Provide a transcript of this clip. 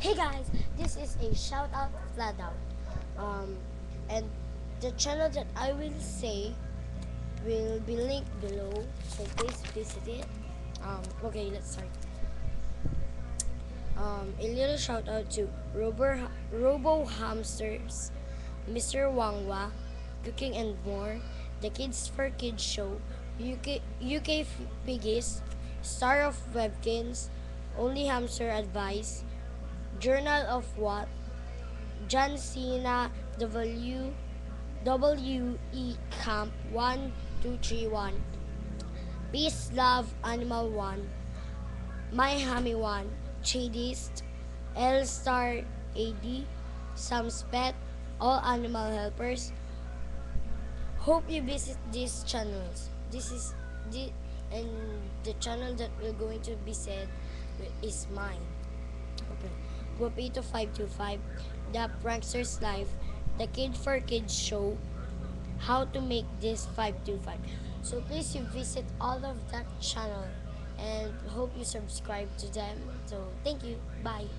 Hey guys, this is a shout out flat out. Um, and the channel that I will say will be linked below, so please visit it. Okay, let's start. A little shout out to Robo Hamsters, Mr. Wangwa, Cooking and More, The Kids for Kids Show, UK Piggies, Star of Webkins, Only Hamster Advice, Journal of What, John Cena WE Camp 1231, Peace Love Animal 1, My Hammy 1, Chadist, L Star AD, Sam's Pet, All Animal Helpers. Hope you visit these channels. This is the and the channel that we're going to be said is mine. Okay. Guapito 525, The Prankster's Life, The Kid for Kids Show, How to Make This 525. So please you visit all of that channel and hope you subscribe to them. So thank you. Bye.